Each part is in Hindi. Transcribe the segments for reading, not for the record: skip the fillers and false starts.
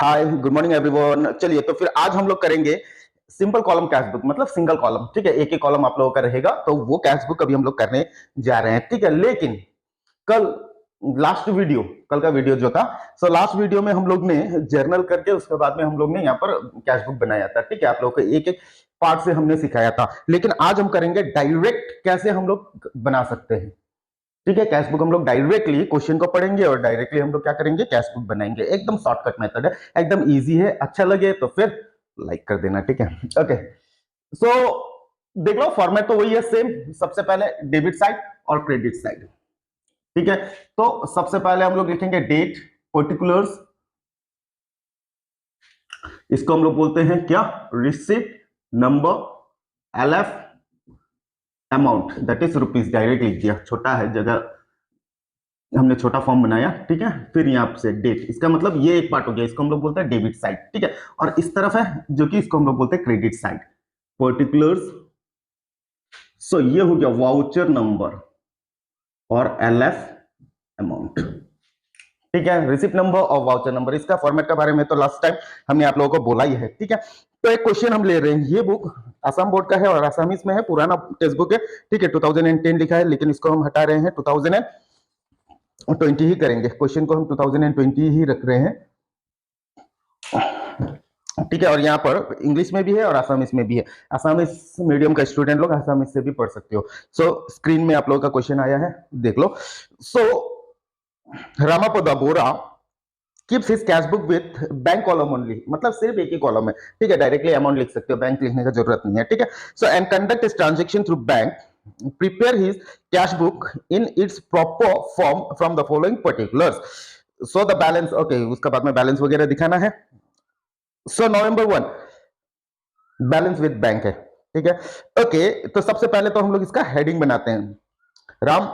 Hi good morning everyone. चलिए तो फिर आज हम लोग करेंगे सिंपल कॉलम कैश बुक, मतलब सिंगल कॉलम। ठीक है, एक ही कॉलम आप लोगों का रहेगा, तो वो कैश बुक अभी हम लोग करने जा रहे हैं। ठीक है, लेकिन कल कल का वीडियो जो था, सो लास्ट वीडियो में हम लोग ने जर्नल करके उसके बाद में हम लोग ने यहाँ पर कैश बुक बनाया था। ठीक है, आप लोगों को एक एक पार्ट से हमने सिखाया था, लेकिन आज हम करेंगे डायरेक्ट कैसे हम लोग बना सकते हैं। ठीक है, कैश बुक हम लोग डायरेक्टली क्वेश्चन को पढ़ेंगे और डायरेक्टली हम लोग क्या करेंगे, कैश बुक बनाएंगे। एकदम शॉर्टकट मेथड है, एकदम इजी है। अच्छा लगे तो फिर लाइक कर देना। ठीक है, ओके। सो देख लो, फॉर्मेट तो वही है, सेम। सबसे पहले डेबिट साइड और क्रेडिट साइड। ठीक है, तो सबसे पहले हम लोग लिखेंगे डेट, पर्टिकुलर्स, इसको हम लोग बोलते हैं क्या, receipt, number, LF, amount that is rupees. Direct लिख दिया, छोटा है जगह, हमने छोटा फॉर्म बनाया। ठीक है, फिर यहाँ से डेट, इसका मतलब ये एक पार्ट हो गया, इसको हम लोग बोलते हैं डेबिट साइड। ठीक है, और इस तरफ है जो कि इसको हम लोग बोलते हैं क्रेडिट साइड, पर्टिकुलर्स। सो ये हो गया वाउचर नंबर और LF अमाउंट। ठीक है, रिसिप्ट नंबर और वाउचर नंबर। इसका फॉर्मेट के बारे में तो लास्ट टाइम हमने आप लोगों को बोला ही है। ठीक है, तो एक क्वेश्चन हम ले रहे हैं, ये बुक आसाम बोर्ड का है और आसामीज में है, पुराना टेक्स्ट बुक है। ठीक है, 2010 लिखा है, लेकिन इसको हम हटा रहे हैं, 2020 ही करेंगे। क्वेश्चन को हम 2020 ही रख रहे हैं। ठीक है, और यहाँ पर इंग्लिश में भी है और आसामीज में भी है। आसामीज मीडियम का स्टूडेंट लोग आसामीज से भी पढ़ सकते हो। सो स्क्रीन में आप लोगों का क्वेश्चन आया है, देख लो। So Ramapada Bora keeps his cash book with bank column only, मतलब सिर्फ एक ही कॉलम है। ठीक है, डायरेक्टली अमाउंट लिख सकते हो, बैंक लिखने का जरूरत नहीं है। ठीक है, so and conduct his transaction through bank, prepare his cash book in its proper form from the following particulars. So the balance, okay, उसका बाद में बैलेंस वगैरह दिखाना है। So November 1 balance with bank है। ठीक है, ओके। तो सबसे पहले तो हम लोग इसका हेडिंग बनाते हैं, राम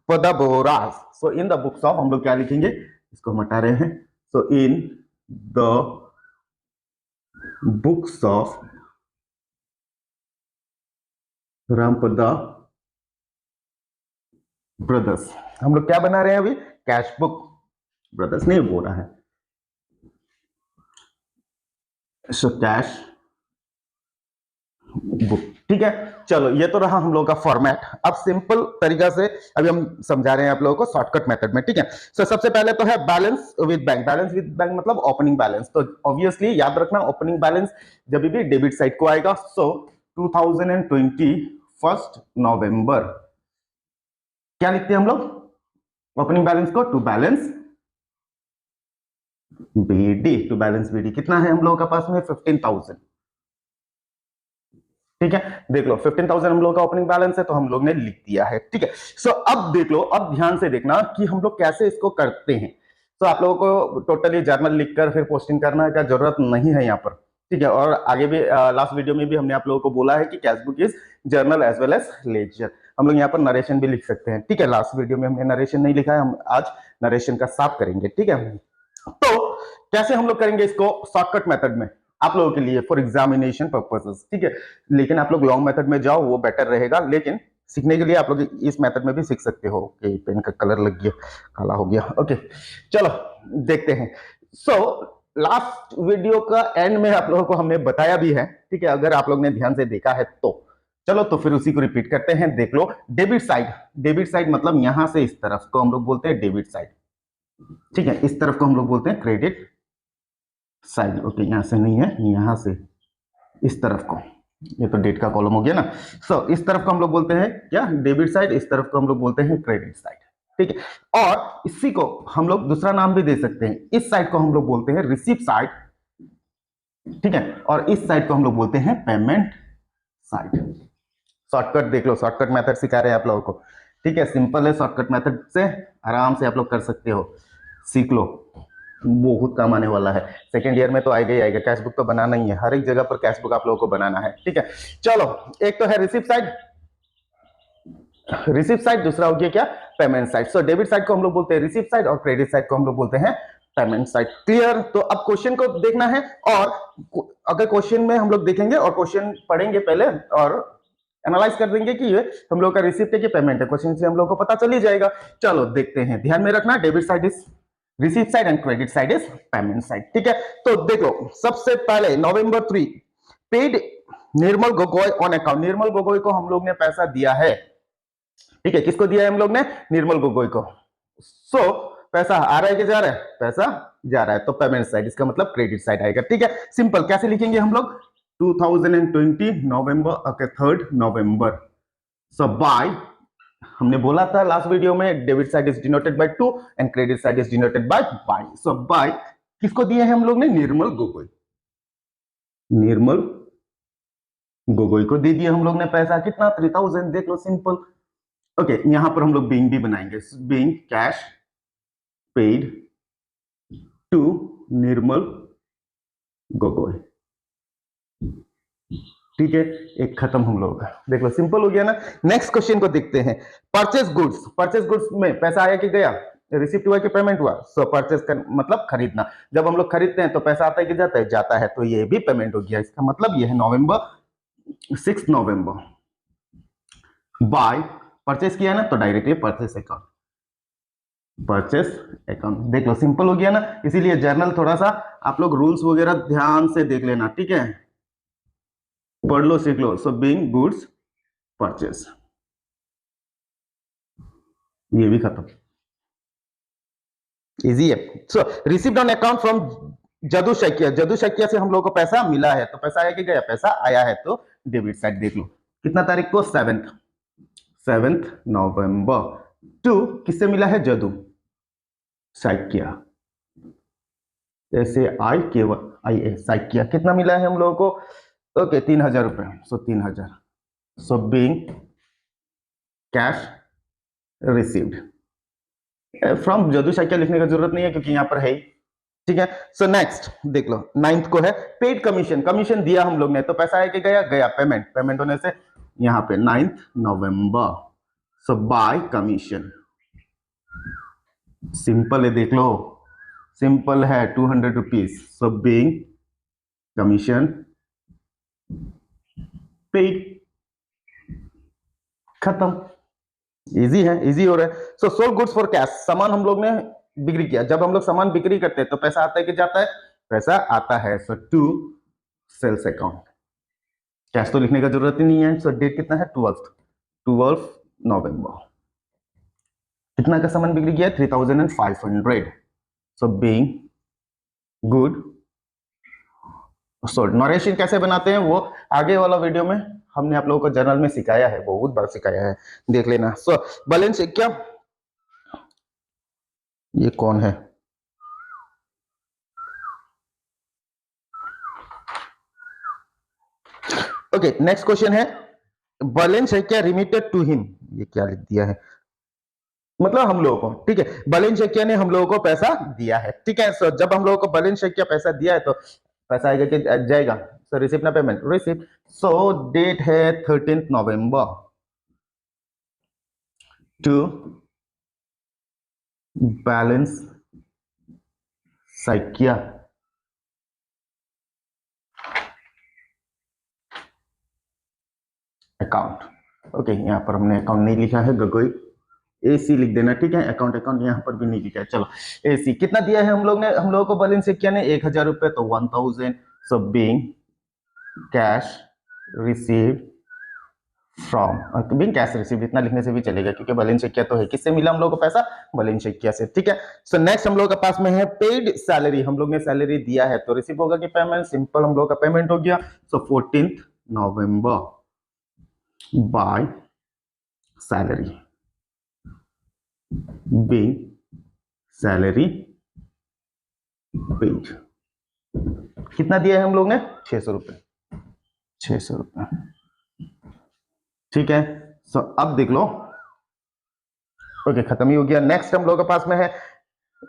पदाबोरास। So in the books of, हम लोग क्या लिखेंगे, इसको हम हटा रहे हैं। So in the books of Ramapada brothers, हम लोग क्या बना रहे हैं अभी, कैश बुक। ब्रदर्स नहीं बोल रहा है, सो कैश बुक। ठीक है, चलो ये तो रहा हम लोगों का फॉर्मेट। अब सिंपल तरीका से अभी हम समझा रहे हैं आप लोगों को शॉर्टकट मेथड में। ठीक है, सो सबसे पहले तो है balance with bank. Balance with bank मतलब ओपनिंग बैलेंस। तो ऑब्वियसली याद रखना, ओपनिंग बैलेंस जब भी डेबिट साइड को आएगा। सो 2020 1 नवंबर क्या लिखते हैं हम लोग, ओपनिंग बैलेंस को, to balance BD। To balance BD कितना है हम लोगों का पास में, 15,000। ठीक है, देख लो 15,000 हम लोग का ओपनिंग बैलेंस है, तो हम लोग ने लिख दिया है। ठीक है, सो अब देख लो, अब ध्यान से देखना कि हम लोग कैसे इसको करते हैं। तो आप लोगों को टोटली जर्नल लिखकर फिर पोस्टिंग करना का जरूरत नहीं है यहाँ पर। ठीक है, और आगे भी लास्ट वीडियो में भी हमने आप लोगों को बोला है कि cash book is journal as well as ledger. हम लोग यहाँ पर नरेशन भी लिख सकते हैं। ठीक है, लास्ट वीडियो में हमने नरेशन नहीं लिखा है, हम आज नरेशन का साफ करेंगे। ठीक है, तो कैसे हम लोग करेंगे इसको, शॉर्टकट मेथड में आप लोगों के लिए फॉर एग्जामिनेशन पर्पसेस। ठीक है, लेकिन आप लोग लॉन्ग मेथड में जाओ, वो बेटर रहेगा। लेकिन सीखने के लिए आप लोग इस मेथड में भी सीख सकते हो। कि पेन का कलर लग गया, काला हो गया। ओके, चलो देखते हैं। सो लास्ट वीडियो का एंड में आप लोगों को हमने बताया भी है। ठीक है, अगर आप लोग ने ध्यान से देखा है तो चलो, तो फिर उसी को रिपीट करते हैं। देख लो, डेबिट साइड। डेबिट साइड मतलब यहां से इस तरफ को हम लोग बोलते हैं डेबिट साइड। ठीक है, इस तरफ को हम लोग बोलते हैं क्रेडिट साइड। ओके, यहां से नहीं है, यहां से इस तरफ को, ये तो डेट का कॉलम हो गया ना। सो इस तरफ को हम लोग बोलते हैं क्या, डेबिट साइड। इस तरफ को हम लोग बोलते हैं क्रेडिट साइड। ठीक है, और इसी को हम लोग दूसरा नाम भी दे सकते हैं। इस साइड को हम लोग बोलते हैं रिसीप्ट साइड। ठीक है, और इस साइड को हम लोग बोलते हैं पेमेंट साइड। शॉर्टकट देख लो, शॉर्टकट मेथड सिखा रहे हैं आप लोगों को। ठीक है, सिंपल है, शॉर्टकट मेथड से आराम से आप लोग कर सकते हो, सीख लो, बहुत काम आने वाला है। सेकेंड ईयर में तो आएगा ही आएगा, कैश बुक तो बनाना ही है, हर एक जगह पर कैश बुक आप लोगों को बनाना है। ठीक है, चलो, एक तो है रिसिप्ट साइड, रिसिप्ट साइड, दूसरा हो गया क्या, payment side. So debit side को हम लोग बोलते हैं रिसिप्ट साइड और क्रेडिट साइड को हम लोग बोलते हैं पेमेंट साइड। क्लियर? तो अब क्वेश्चन को देखना है, और अगर क्वेश्चन में हम लोग देखेंगे और क्वेश्चन पढ़ेंगे पहले और एनालाइज कर देंगे कि ये हम लोग का रिसिप्ट है कि पेमेंट है, क्वेश्चन से हम लोग को पता चल ही जाएगा। चलो देखते हैं, ध्यान में रखना, debit side is receive side and credit side is payment side, ठीक है। तो देखो सबसे पहले November 3 paid Nirmal Gogoi on account, Nirmal Gogoi को हम लोग ने पैसा दिया है, ठीक है। किसको दिया है हम लोग ने? निर्मल गोगोई को। सो पैसा आ रहा है कि जा रहा है? पैसा जा रहा है, तो पेमेंट साइड, इसका मतलब क्रेडिट साइड आएगा, ठीक है। सिंपल कैसे लिखेंगे हम लोग? 2020 नवंबर 3 नवंबर। सो बाय, हमने बोला था लास्ट वीडियो में debit side is denoted by 2 and credit side is denoted by by. So by किसको दिए हैं हम लोग ने? निर्मल गोगोई, निर्मल गोगोई को दे दिया हम लोग ने पैसा। कितना? 3000। देख लो सिंपल। ओके यहां पर हम लोग बीइंग भी बनाएंगे, बीइंग कैश पेड टू निर्मल गोगोई, ठीक है। एक खत्म हम लोग का, देख लो सिंपल हो गया ना। नेक्स्ट क्वेश्चन को देखते हैं। परचेस गुड्स, परचेस गुड्स में पैसा आया कि गया? रिसिप्ट हुआ कि पेमेंट हुआ? सो परचेस का मतलब खरीदना। जब हम लोग खरीदते हैं तो पैसा आता है कि जाता है? जाता है, तो ये भी पेमेंट हो गया। इसका मतलब ये है November 6 नवंबर। बाय परचेस किया ना, तो directly purchase account, purchase account. देख लो सिंपल हो गया ना। इसीलिए जर्नल थोड़ा सा आप लोग रूल्स वगैरह ध्यान से देख लेना, ठीक है, पढ़ लो सीख लो। सो बीइंग गुड्स परचेस, ये भी खत्म, इजी है। सो रिसीव्ड ऑन अकाउंट फ्रॉम जदू शैकिया, जदू शैकिया से हम लोग को पैसा मिला है, तो पैसा आया कि गया? पैसा आया है, तो डेबिट साइड। देख लो कितना तारीख को? 7 नवंबर। टू किससे मिला है? जदू शैकिया, SAIKIA शैकिया। कितना मिला है हम लोगों को? ओके 3000 रुपए। सो 3000। So being cash received from जदू शैकिया, लिखने का जरूरत नहीं है क्योंकि यहां पर है, ठीक है। सो नेक्स्ट देख लो 9th को है पेड कमीशन, कमीशन दिया हम लोग ने, तो पैसा आया कि गया? गया। पेमेंट, पेमेंट होने से यहां पे 9th नवंबर। सो बाय कमीशन, सिंपल है, देख लो सिंपल है, 200 rupees. So being commission paid, खत्म, इजी है, इजी हो रहा है। सो सोल्ड गुड्स फॉर कैश, सामान हम लोग ने बिक्री किया। जब हम लोग सामान बिक्री करते हैं तो पैसा आता है कि जाता है? पैसा आता है। सो टू सेल्स अकाउंट, कैश तो लिखने का जरूरत ही नहीं है। सो डेट कितना है? 12 नवंबर। कितना का सामान बिक्री किया? 3500। So being good sold. Narration कैसे बनाते हैं वो आगे वाला वीडियो में हमने आप लोगों को जर्नल में सिखाया है, बहुत बार सिखाया है, देख लेना। सो बैलेंस क्या, ये कौन है? ओके नेक्स्ट क्वेश्चन है, बैलेंस है क्या रिमिटेड टू हिम, ये क्या लिख दिया है? मतलब हम लोगों को, ठीक है, बैलेंस शेकिया ने हम लोगों को पैसा दिया है, ठीक है। सो जब हम लोगों को बैलेंस शेकिया पैसा दिया है तो पैसा आएगा कि जाएगा? सो रिसिप्ट ना पेमेंट, रिसिप्ट। सो डेट है 13 नवंबर टू बैलेंस शेकिया अकाउंट। ओके यहां पर हमने अकाउंट नहीं लिखा है, गोगोई AC लिख देना, ठीक है। अकाउंट, अकाउंट यहां पर भी नहीं लिखा है। चलो AC कितना दिया है हम लोग ने? हम लोगों को बैलेंस शेकिया ने 1000 रुपए, तो 1000। So being cash receive from, being cash receive इतना लिखने से भी चलेगा क्योंकि बैलेंस शेकिया तो है। किससे मिला हम लोग को पैसा? बैलेंस शेकिया से, ठीक है। सो नेक्स्ट हम लोग के पास में है पेड सैलरी, हम लोग ने सैलरी दिया है, तो रिसीव होगा कि पेमेंट? सिंपल, हम लोग का पेमेंट हो गया। So 14 November by salary, being salary paid. कितना दिया है हम लोग ने? 600 रुपए, 600 रुपए, ठीक है। सो अब देख लो, ओके खत्म ही हो गया। नेक्स्ट हम लोग के पास में है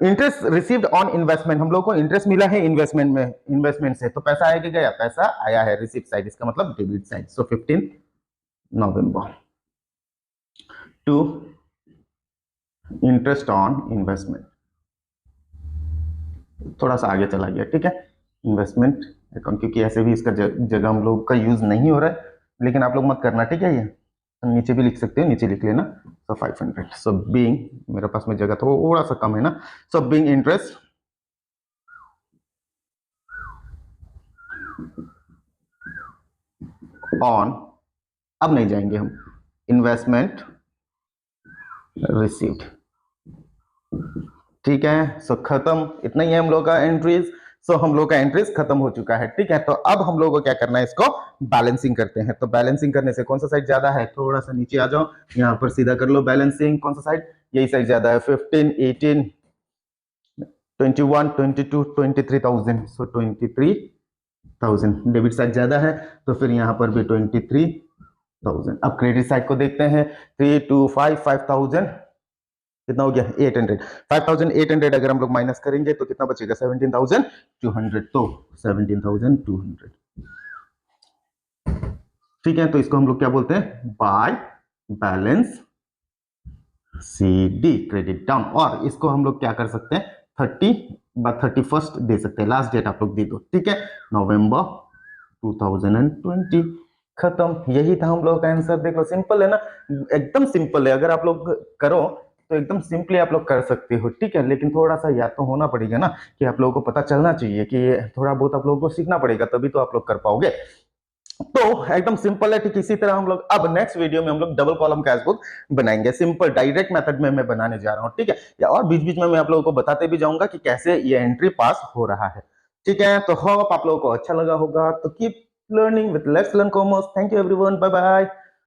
इंटरेस्ट रिसीव्ड ऑन इन्वेस्टमेंट, हम लोग को इंटरेस्ट मिला है इन्वेस्टमेंट में, इन्वेस्टमेंट से, तो पैसा आया कि गया? पैसा आया है, रिसीव साइड, इसका मतलब debit side. So 15 November to interest on investment, थोड़ा सा आगे चला गया, ठीक है, इन्वेस्टमेंट अकाउंट, क्योंकि ऐसे भी इसका जगह हम लोग का यूज नहीं हो रहा है, लेकिन आप लोग मत करना, ठीक है। ये नीचे भी लिख सकते हो, नीचे लिख लेना। सो 500। सो बीइंग, मेरे पास में जगह थोड़ा सा कम है ना। सो बीइंग इंटरेस्ट ऑन, अब नहीं जाएंगे हम, इन्वेस्टमेंट रिसीव्ड। ठीक है, सो खत्म, इतना ही है हम लोग का एंट्रीज। सो हम लोग का एंट्रीज खत्म हो चुका है। ठीक है, तो अब हम लोग को क्या करना है, इसको बैलेंसिंग करते हैं। तो बैलेंसिंग करने से कौन सा साइड ज्यादा है, थोड़ा सा नीचे आ जाओ, यहाँ पर सीधा कर लो बैलेंसिंग। कौन सा साइड, यही साइड ज्यादा है। 15, 18, 21, 22, 23,000। सो 23,000 डेबिट साइड ज्यादा है, तो फिर यहाँ पर भी 23,000। अब क्रेडिट साइड को देखते हैं। 3, 2, 5, 5,000 कितना हो गया, 800। 5,800 अगर हम लोग माइनस करेंगे तो कितना बचेगा, 17,200। तो 17,200। ठीक है, तो इसको हम लोग क्या बोलते हैं, by balance CD credit down. और इसको हम लोग क्या कर सकते हैं, 31st दे सकते हैं, लास्ट डेट आप लोग दे दो। ठीक है, नवंबर 2020। खत्म, यही था हम लोग का आंसर। देख लो, सिंपल है ना, एकदम सिंपल है। अगर आप लोग करो तो एकदम सिंपली आप लोग कर सकते हो। ठीक है, लेकिन थोड़ा सा याद तो होना पड़ेगा ना, कि आप लोगों को पता चलना चाहिए, कि थोड़ा बहुत आप लोगों को सीखना पड़ेगा, तभी तो आप लोग कर पाओगे। तो एकदम सिंपल है। ठीक इसी तरह हम लोग अब नेक्स्ट वीडियो में हम लोग डबल कॉलम कैश बुक बनाएंगे, सिंपल डायरेक्ट मेथड में मैं बनाने जा रहा हूं। ठीक है, या और बीच बीच में मैं आप लोगों को बताते भी जाऊंगा कि कैसे ये एंट्री पास हो रहा है। ठीक है, तो होप आप लोगों को अच्छा लगा होगा। तो keep learning with let's learn commerce. Thank you everyone, bye bye.